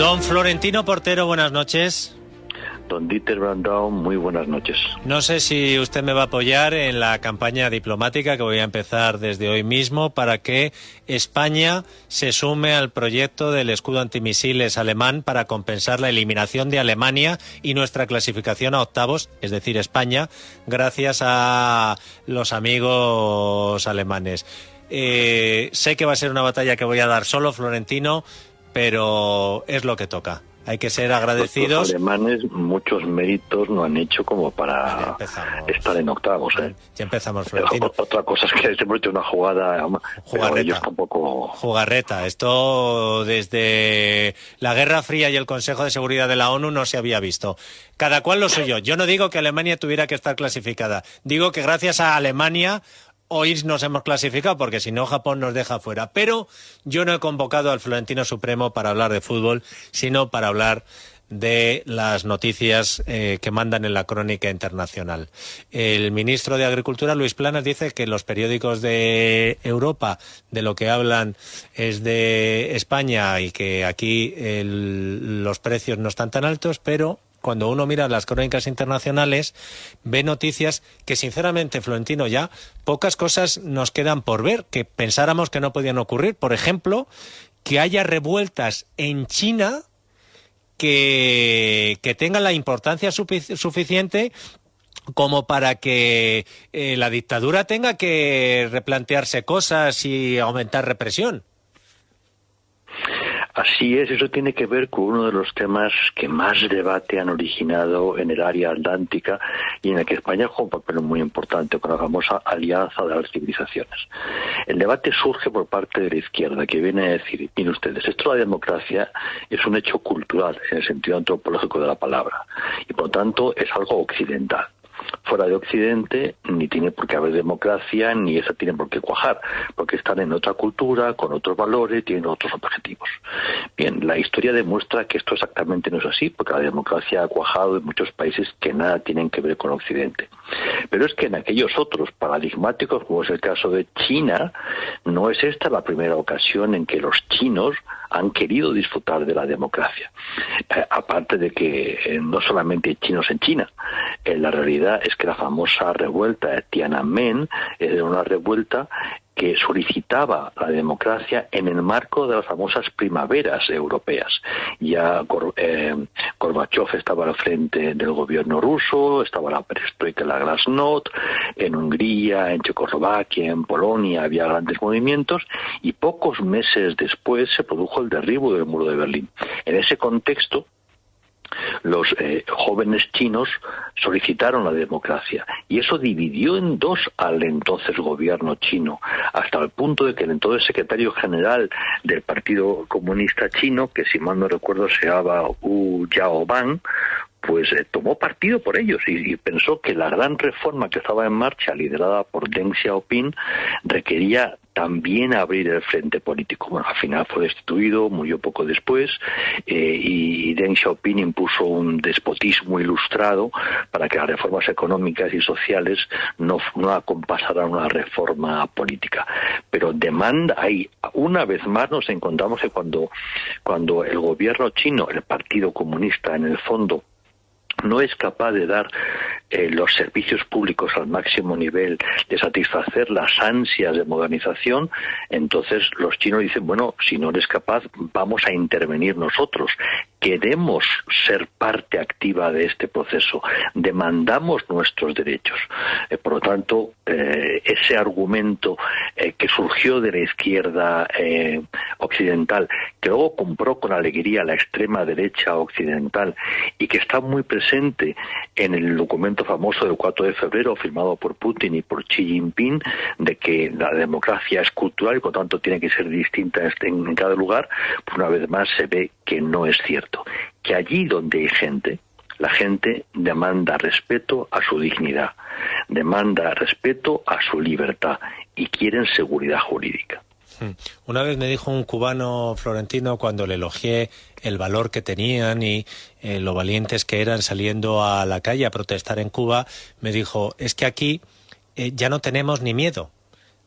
Don Florentino Portero, buenas noches. Don Dieter Brandau, muy buenas noches. No sé si usted me va a apoyar en la campaña diplomática que voy a empezar desde hoy mismo para que España se sume al proyecto del escudo antimisiles alemán para compensar la eliminación de Alemania y nuestra clasificación a octavos, es decir, España, gracias a los amigos alemanes. Sé que va a ser una batalla que voy a dar solo, Florentino, pero es lo que toca. Hay que ser agradecidos. Los alemanes muchos méritos no han hecho como para estar en octavos. Ya empezamos, Florentino. Otra cosa es que se hemos hecho una jugarreta. Pero ellos tampoco... Jugarreta. Esto desde la Guerra Fría y el Consejo de Seguridad de la ONU no se había visto. Cada cual lo suyo. Yo no digo que Alemania tuviera que estar clasificada. Digo que gracias a Alemania hoy nos hemos clasificado, porque si no Japón nos deja fuera. Pero yo no he convocado al Florentino Supremo para hablar de fútbol, sino para hablar de las noticias que mandan en la crónica internacional. El ministro de Agricultura, Luis Planas, dice que los periódicos de Europa de lo que hablan es de España y que aquí los precios no están tan altos, pero cuando uno mira las crónicas internacionales, ve noticias que, sinceramente, Florentino, ya pocas cosas nos quedan por ver, que pensáramos que no podían ocurrir. Por ejemplo, que haya revueltas en China que tengan la importancia suficiente como para que la dictadura tenga que replantearse cosas y aumentar represión. Así es, eso tiene que ver con uno de los temas que más debate han originado en el área atlántica y en el que España juega un papel muy importante con la famosa Alianza de las Civilizaciones. El debate surge por parte de la izquierda, que viene a decir, miren ustedes, esto de la democracia es un hecho cultural en el sentido antropológico de la palabra y por tanto es algo occidental. Fuera de Occidente ni tiene por qué haber democracia, ni esa tiene por qué cuajar, porque están en otra cultura, con otros valores, tienen otros objetivos. Bien, la historia demuestra que esto exactamente no es así, porque la democracia ha cuajado en muchos países que nada tienen que ver con Occidente. Pero es que en aquellos otros paradigmáticos, como es el caso de China, no es esta la primera ocasión en que los chinos han querido disfrutar de la democracia. Aparte de que no solamente hay chinos en China, la realidad es que la famosa revuelta de Tiananmen era una revuelta que solicitaba la democracia en el marco de las famosas primaveras europeas. Ya Gorbachev estaba al frente del gobierno ruso, estaba la perestroika, la glasnost, en Hungría, en Checoslovaquia, en Polonia había grandes movimientos y pocos meses después se produjo el derribo del muro de Berlín. En ese contexto, los jóvenes chinos solicitaron la democracia y eso dividió en dos al entonces gobierno chino, hasta el punto de que el entonces secretario general del Partido Comunista Chino, que si mal no recuerdo se llamaba Hu Yaobang, pues tomó partido por ellos y pensó que la gran reforma que estaba en marcha, liderada por Deng Xiaoping, requería también abrir el frente político. Bueno, al final fue destituido, murió poco después, y Deng Xiaoping impuso un despotismo ilustrado para que las reformas económicas y sociales no acompasaran una reforma política. Pero demanda hay. Una vez más nos encontramos que cuando el gobierno chino, el Partido Comunista, en el fondo, no es capaz de dar los servicios públicos al máximo nivel, de satisfacer las ansias de modernización, entonces los chinos dicen, bueno, si no eres capaz, vamos a intervenir nosotros. Queremos ser parte activa de este proceso, demandamos nuestros derechos. Por lo tanto, ese argumento que surgió de la izquierda occidental, que luego compró con alegría la extrema derecha occidental y que está muy presente en el documento famoso del 4 de febrero firmado por Putin y por Xi Jinping, de que la democracia es cultural y por tanto tiene que ser distinta en cada lugar, pues una vez más se ve que no es cierto. Que allí donde hay gente, la gente demanda respeto a su dignidad, demanda respeto a su libertad y quieren seguridad jurídica. Una vez me dijo un cubano, Florentino, cuando le elogié el valor que tenían y lo valientes que eran saliendo a la calle a protestar en Cuba, me dijo, es que aquí ya no tenemos ni miedo,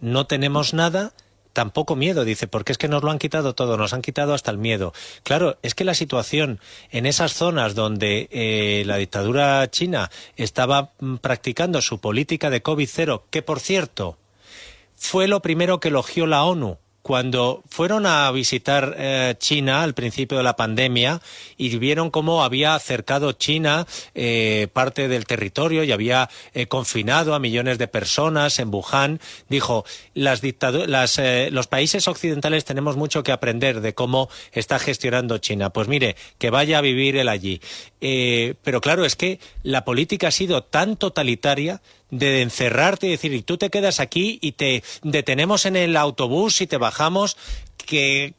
no tenemos nada, tampoco miedo, dice, porque es que nos lo han quitado todo, nos han quitado hasta el miedo. Claro, es que la situación en esas zonas donde la dictadura china estaba practicando su política de COVID-0, que por cierto fue lo primero que elogió la ONU, cuando fueron a visitar China al principio de la pandemia y vieron cómo había acercado China parte del territorio y había confinado a millones de personas en Wuhan, dijo, los países occidentales tenemos mucho que aprender de cómo está gestionando China. Pues mire, que vaya a vivir él allí. Pero claro, es que la política ha sido tan totalitaria de encerrarte y decir, y tú te quedas aquí y te detenemos en el autobús y te bajamos, que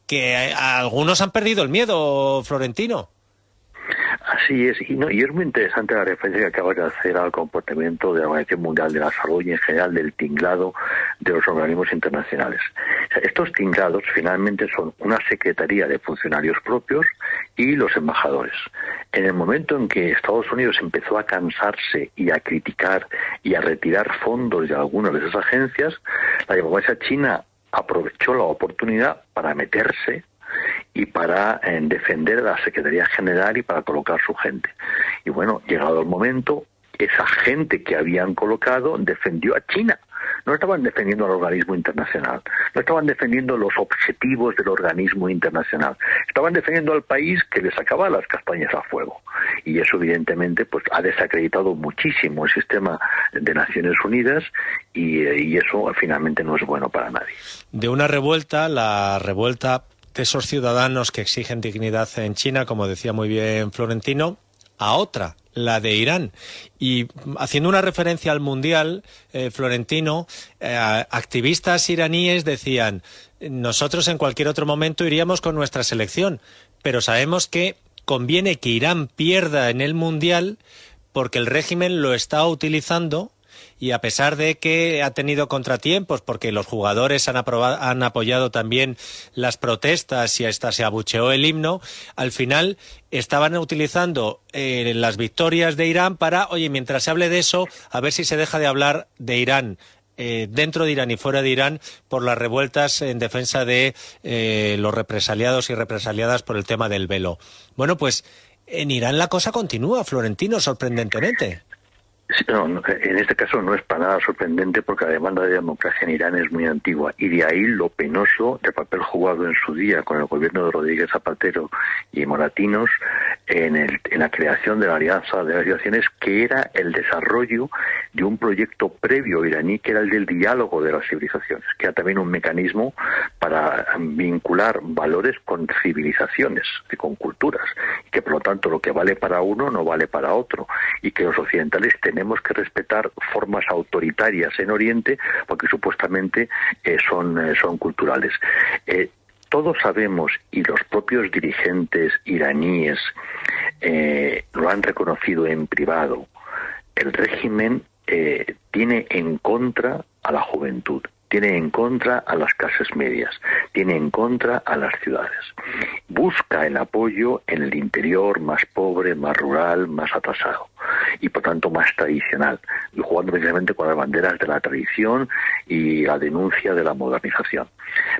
algunos han perdido el miedo, Florentino. Así es, y es muy interesante la referencia que acabas de hacer al comportamiento de la Organización Mundial de la Salud y en general del tinglado de los organismos internacionales. O sea, estos tinglados finalmente son una secretaría de funcionarios propios y los embajadores. En el momento en que Estados Unidos empezó a cansarse y a criticar y a retirar fondos de algunas de esas agencias, la diplomacia china aprovechó la oportunidad para meterse y para defender a la Secretaría General y para colocar su gente. Y bueno, llegado el momento, esa gente que habían colocado defendió a China. No estaban defendiendo al organismo internacional, no estaban defendiendo los objetivos del organismo internacional, estaban defendiendo al país que le sacaba las castañas a fuego. Y eso evidentemente pues ha desacreditado muchísimo el sistema de Naciones Unidas y eso finalmente no es bueno para nadie. De una revuelta, la revuelta de esos ciudadanos que exigen dignidad en China, como decía muy bien Florentino, a otra, la de Irán. Y haciendo una referencia al Mundial, Florentino, activistas iraníes decían, nosotros en cualquier otro momento iríamos con nuestra selección, pero sabemos que conviene que Irán pierda en el Mundial porque el régimen lo está utilizando. Y a pesar de que ha tenido contratiempos, porque los jugadores han apoyado también las protestas y hasta se abucheó el himno, al final estaban utilizando las victorias de Irán para, oye, mientras se hable de eso, a ver si se deja de hablar de Irán, dentro de Irán y fuera de Irán, por las revueltas en defensa de los represaliados y represaliadas por el tema del velo. Bueno, pues en Irán la cosa continúa, Florentino, sorprendentemente. Sí, no, en este caso no es para nada sorprendente porque la demanda de democracia en Irán es muy antigua y de ahí lo penoso del papel jugado en su día con el gobierno de Rodríguez Zapatero y Moratinos en la creación de la Alianza de las Naciones, que era el desarrollo de un proyecto previo iraní que era el del diálogo de las civilizaciones, que era también un mecanismo para vincular valores con civilizaciones y con culturas, y que por lo tanto lo que vale para uno no vale para otro, y que los occidentales tenemos que respetar formas autoritarias en Oriente porque supuestamente son culturales. Todos sabemos, y los propios dirigentes iraníes lo han reconocido en privado, el régimen tiene en contra a la juventud, tiene en contra a las clases medias, tiene en contra a las ciudades. Busca el apoyo en el interior más pobre, más rural, más atrasado y por tanto más tradicional, y jugando precisamente con las banderas de la tradición y la denuncia de la modernización.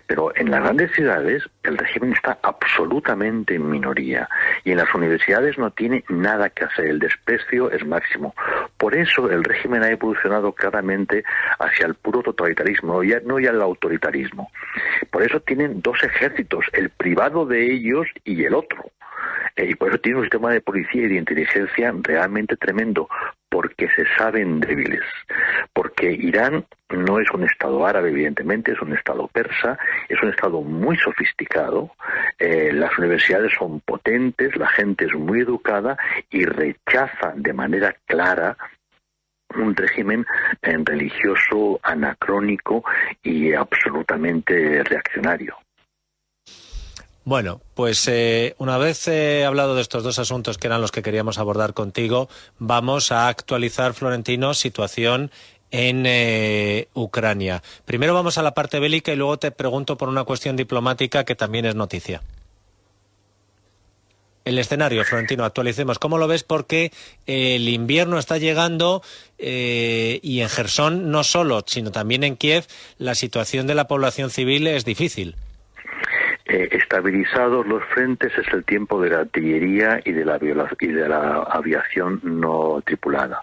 Pero en las grandes ciudades el régimen está absolutamente en minoría y en las universidades no tiene nada que hacer, el desprecio es máximo. Por eso el régimen ha evolucionado claramente hacia el puro totalitarismo, no ya el autoritarismo. Por eso tienen dos ejércitos, el privado de ellos y el otro. Y por eso tiene un sistema de policía y de inteligencia realmente tremendo, porque se saben débiles. Porque Irán no es un estado árabe, evidentemente, es un estado persa, es un estado muy sofisticado, las universidades son potentes, la gente es muy educada y rechaza de manera clara un régimen religioso, anacrónico y absolutamente reaccionario. Bueno, pues una vez hablado de estos dos asuntos que eran los que queríamos abordar contigo, vamos a actualizar, Florentino, situación en Ucrania. Primero vamos a la parte bélica y luego te pregunto por una cuestión diplomática que también es noticia. El escenario, Florentino, actualicemos. ¿Cómo lo ves? Porque el invierno está llegando y en Jersón no solo, sino también en Kiev, la situación de la población civil es difícil. Estabilizados los frentes es el tiempo de la artillería y de la aviación no tripulada.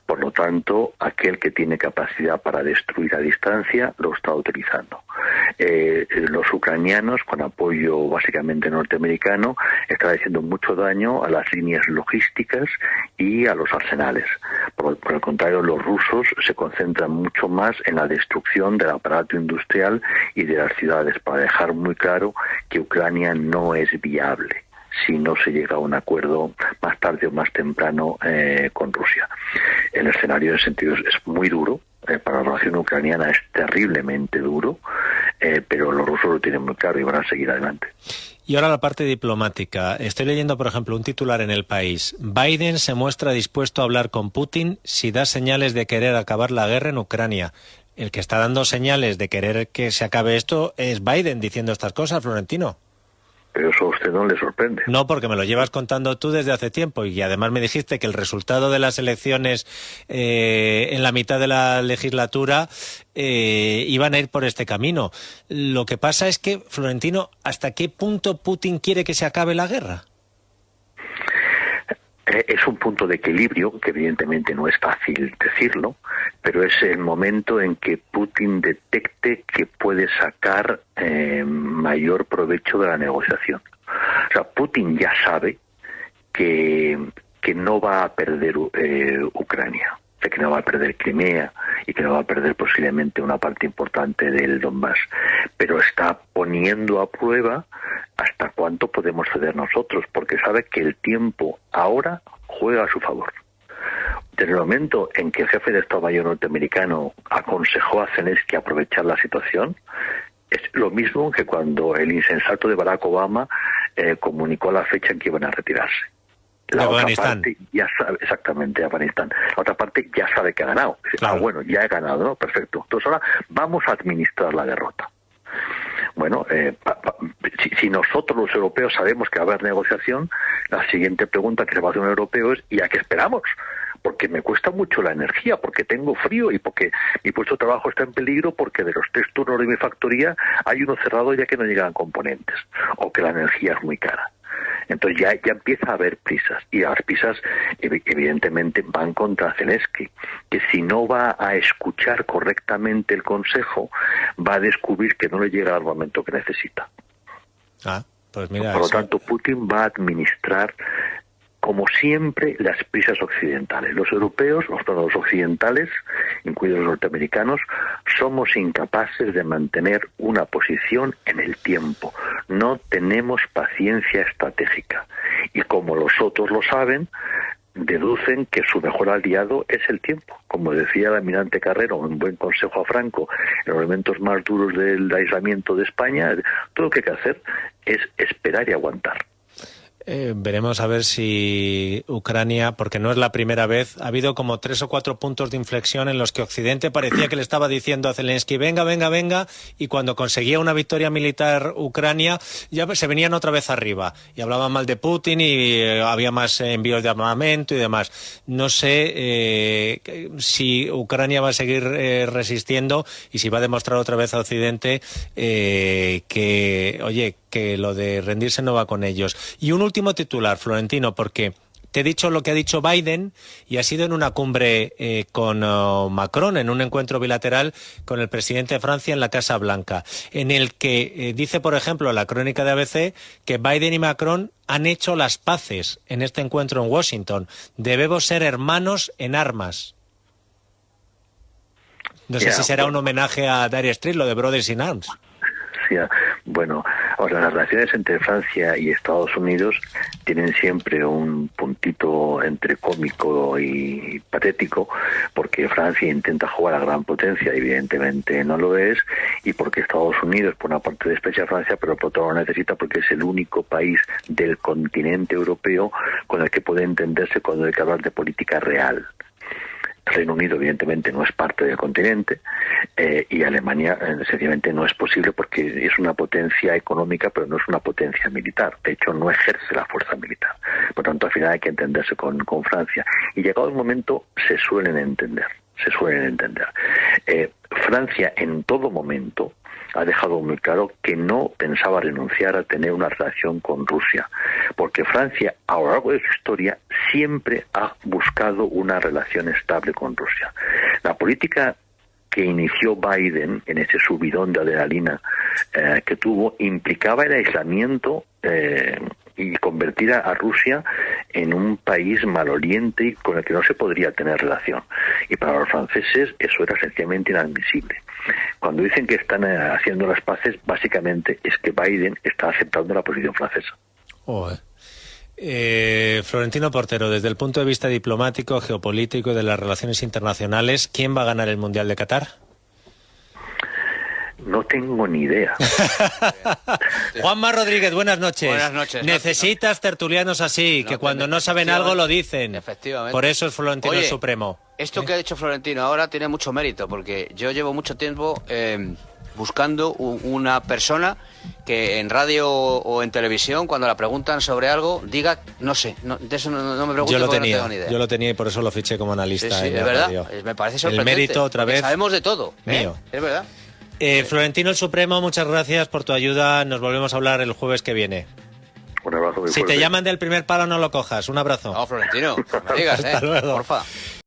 Por lo tanto, aquel que tiene capacidad para destruir a distancia lo está utilizando. Los ucranianos, con apoyo básicamente norteamericano, están haciendo mucho daño a las líneas logísticas y a los arsenales. Por el contrario, los rusos se concentran mucho más en la destrucción del aparato industrial y de las ciudades, para dejar muy claro que Ucrania no es viable si no se llega a un acuerdo más tarde o más temprano con Rusia. El escenario en ese sentido es muy duro, para la relación ucraniana es terriblemente duro, pero los rusos lo tienen muy claro y van a seguir adelante. Y ahora la parte diplomática. Estoy leyendo, por ejemplo, un titular en El País. Biden se muestra dispuesto a hablar con Putin si da señales de querer acabar la guerra en Ucrania. El que está dando señales de querer que se acabe esto es Biden diciendo estas cosas, Florentino. Pero eso a usted no le sorprende. No, porque me lo llevas contando tú desde hace tiempo y además me dijiste que el resultado de las elecciones en la mitad de la legislatura iban a ir por este camino. Lo que pasa es que, Florentino, ¿hasta qué punto Putin quiere que se acabe la guerra? Es un punto de equilibrio, que evidentemente no es fácil decirlo, pero es el momento en que Putin detecte que puede sacar mayor provecho de la negociación. O sea, Putin ya sabe que no va a perder Ucrania, que no va a perder Crimea y que no va a perder posiblemente una parte importante del Donbass, pero está poniendo a prueba hasta cuánto podemos ceder nosotros, porque sabe que el tiempo ahora juega a su favor. Desde el momento en que el jefe de Estado Mayor norteamericano aconsejó a Zelensky aprovechar la situación, es lo mismo que cuando el insensato de Barack Obama comunicó la fecha en que iban a retirarse. La otra parte ya sabe, exactamente, Afganistán. La otra parte ya sabe que ha ganado. Dice, claro. Bueno, ya he ganado, ¿no? Perfecto. Entonces ahora vamos a administrar la derrota. Bueno, si nosotros los europeos sabemos que va a haber negociación, la siguiente pregunta que se va a hacer un europeo es ¿y a qué esperamos? Porque me cuesta mucho la energía, porque tengo frío y porque mi puesto de trabajo está en peligro, porque de los 3 turnos de mi factoría hay uno cerrado ya que no llegan componentes, o que la energía es muy cara. Entonces ya empieza a haber prisas, y las prisas evidentemente van contra Zelensky, que si no va a escuchar correctamente el consejo, va a descubrir que no le llega el armamento que necesita. Pues mira, por lo tanto, Putin va a administrar, como siempre, las prisas occidentales. Los europeos, los occidentales, incluidos los norteamericanos, somos incapaces de mantener una posición en el tiempo. No tenemos paciencia estratégica. Y como los otros lo saben, deducen que su mejor aliado es el tiempo. Como decía el almirante Carrero, un buen consejo a Franco, en los momentos más duros del aislamiento de España, todo lo que hay que hacer es esperar y aguantar. Veremos a ver si Ucrania, porque no es la primera vez, ha habido como 3 o 4 puntos de inflexión en los que Occidente parecía que le estaba diciendo a Zelensky venga, venga, venga, y cuando conseguía una victoria militar Ucrania ya se venían otra vez arriba y hablaban mal de Putin y había más envíos de armamento y demás. No sé si Ucrania va a seguir resistiendo y si va a demostrar otra vez a Occidente que, oye, que lo de rendirse no va con ellos. Y un último titular, Florentino, porque te he dicho lo que ha dicho Biden y ha sido en una cumbre con Macron, en un encuentro bilateral con el presidente de Francia en la Casa Blanca, en el que dice, por ejemplo, la crónica de ABC, que Biden y Macron han hecho las paces en este encuentro en Washington. Debemos ser hermanos en armas. No sé si será un homenaje a Dire Straits, lo de Brothers in Arms. Bueno, las relaciones entre Francia y Estados Unidos tienen siempre un puntito entre cómico y patético, porque Francia intenta jugar a gran potencia, evidentemente no lo es, y porque Estados Unidos, por una parte, desprecia a Francia, pero por otra lo necesita porque es el único país del continente europeo con el que puede entenderse cuando hay que hablar de política real. Reino Unido evidentemente no es parte del continente, y Alemania sencillamente no es posible porque es una potencia económica pero no es una potencia militar, de hecho no ejerce la fuerza militar, por tanto al final hay que entenderse con Francia, y llegado el momento se suelen entender. Francia en todo momento ha dejado muy claro que no pensaba renunciar a tener una relación con Rusia, porque Francia a lo largo de su historia siempre ha buscado una relación estable con Rusia. La política que inició Biden en ese subidón de adrenalina que tuvo implicaba el aislamiento y convertir a Rusia en un país maloliente y con el que no se podría tener relación. Y para los franceses eso era sencillamente inadmisible. Cuando dicen que están haciendo las paces, básicamente es que Biden está aceptando la posición francesa. Florentino Portero, desde el punto de vista diplomático, geopolítico y de las relaciones internacionales, ¿quién va a ganar el Mundial de Qatar? No tengo ni idea. Juanma Rodríguez, buenas noches. Buenas noches. Necesitas tertulianos así, que cuando no saben algo lo dicen. Efectivamente. Por eso es Florentino el Supremo. Esto que ha dicho Florentino ahora tiene mucho mérito, porque yo llevo mucho tiempo buscando una persona que en radio o en televisión, cuando la preguntan sobre algo, diga, no sé, de eso no me pregunto porque no tengo ni idea. Yo lo tenía y por eso lo fiché como analista. Sí, en es verdad, radio. Me parece sorprendente. El mérito, otra vez. Sabemos de todo. Mío. Es verdad. Florentino el Supremo, muchas gracias por tu ayuda. Nos volvemos a hablar el jueves que viene. Un abrazo muy Si fuerte. te llaman del primer palo, no lo cojas. Un abrazo. No, Florentino, no me digas, Hasta luego. porfa.